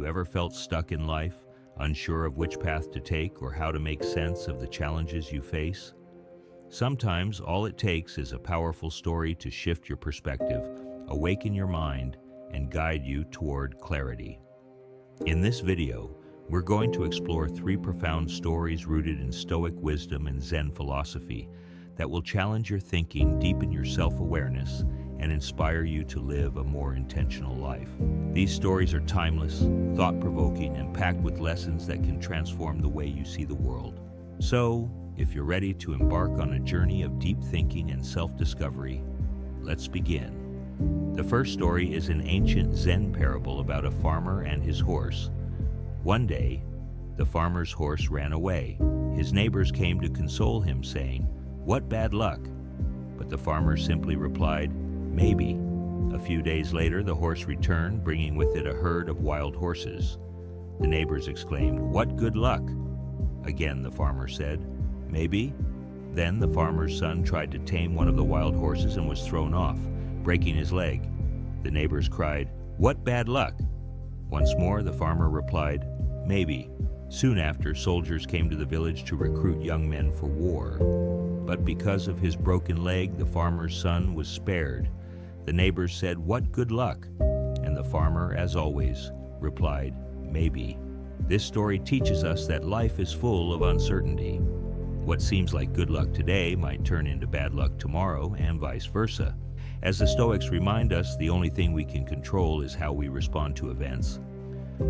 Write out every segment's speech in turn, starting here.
ever felt stuck in life, unsure of which path to take or how to make sense of the challenges you face? Sometimes all it takes is a powerful story to shift your perspective, awaken your mind, and guide you toward clarity. In this video, we're going to explore 3 profound stories rooted in Stoic wisdom and Zen philosophy that will challenge your thinking, deepen your self-awareness, and inspire you to live a more intentional life. These stories are timeless, thought-provoking, and packed with lessons that can transform the way you see the world. So, if you're ready to embark on a journey of deep thinking and self-discovery, let's begin. The first story is an ancient Zen parable about a farmer and his horse. One day, the farmer's horse ran away. His neighbors came to console him, saying, "What bad luck?" But the farmer simply replied, "Maybe." A few days later, the horse returned, bringing with it a herd of wild horses. The neighbors exclaimed, "What good luck?" Again, the farmer said, "Maybe." Then the farmer's son tried to tame one of the wild horses and was thrown off, breaking his leg. The neighbors cried, "What bad luck?" Once more, the farmer replied, "Maybe." Soon after, soldiers came to the village to recruit young men for war. But because of his broken leg, the farmer's son was spared. The neighbors said, "What good luck?" And the farmer, as always, replied, "Maybe." This story teaches us that life is full of uncertainty. What seems like good luck today might turn into bad luck tomorrow, and vice versa. As the Stoics remind us, the only thing we can control is how we respond to events.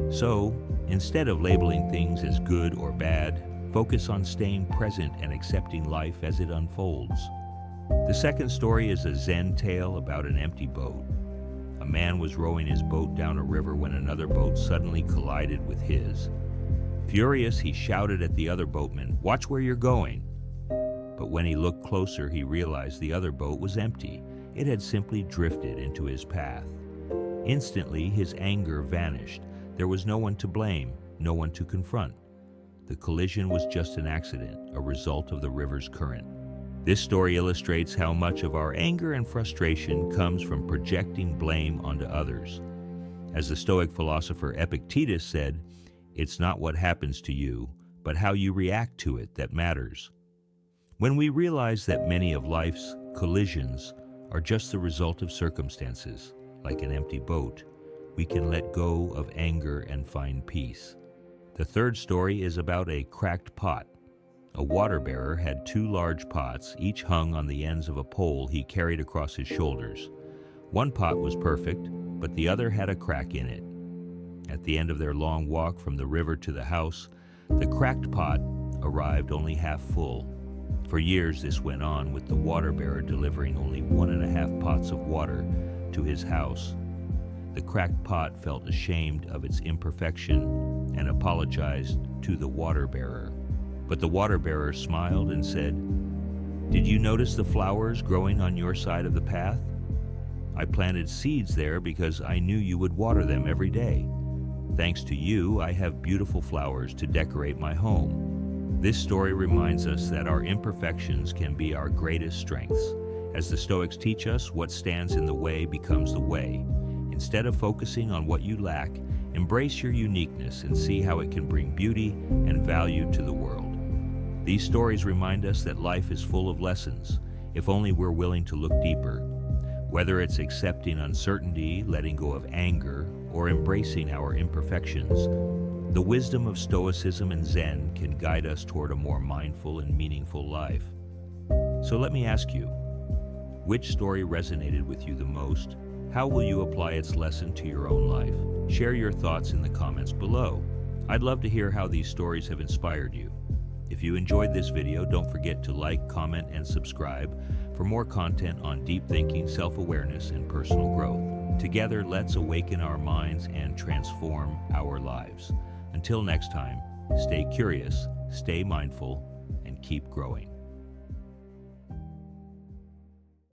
So, instead of labeling things as good or bad, focus on staying present and accepting life as it unfolds. The second story is a Zen tale about an empty boat. A man was rowing his boat down a river when another boat suddenly collided with his. Furious, he shouted at the other boatman, "Watch where you're going!" But when he looked closer, he realized the other boat was empty. It had simply drifted into his path. Instantly, his anger vanished. There was no one to blame, no one to confront. The collision was just an accident, a result of the river's current. This story illustrates how much of our anger and frustration comes from projecting blame onto others. As the Stoic philosopher Epictetus said, "It's not what happens to you, but how you react to it that matters." When we realize that many of life's collisions are just the result of circumstances, like an empty boat, we can let go of anger and find peace. The third story is about a cracked pot. A water bearer had 2 large pots, each hung on the ends of a pole he carried across his shoulders. One pot was perfect, but the other had a crack in it. At the end of their long walk from the river to the house, the cracked pot arrived only half full. For years this went on, with the water bearer delivering only 1.5 pots of water to his house. The cracked pot felt ashamed of its imperfection and apologized to the water bearer. But the water bearer smiled and said, "Did you notice the flowers growing on your side of the path? I planted seeds there because I knew you would water them every day. Thanks to you, I have beautiful flowers to decorate my home." This story reminds us that our imperfections can be our greatest strengths. As the Stoics teach us, what stands in the way becomes the way. Instead of focusing on what you lack, embrace your uniqueness and see how it can bring beauty and value to the world. These stories remind us that life is full of lessons, if only we're willing to look deeper. Whether it's accepting uncertainty, letting go of anger, or embracing our imperfections, the wisdom of Stoicism and Zen can guide us toward a more mindful and meaningful life. So let me ask you, which story resonated with you the most? How will you apply its lesson to your own life? Share your thoughts in the comments below. I'd love to hear how these stories have inspired you. If you enjoyed this video, don't forget to like, comment, and subscribe for more content on deep thinking, self-awareness, and personal growth. Together, let's awaken our minds and transform our lives. Until next time, stay curious, stay mindful, and keep growing.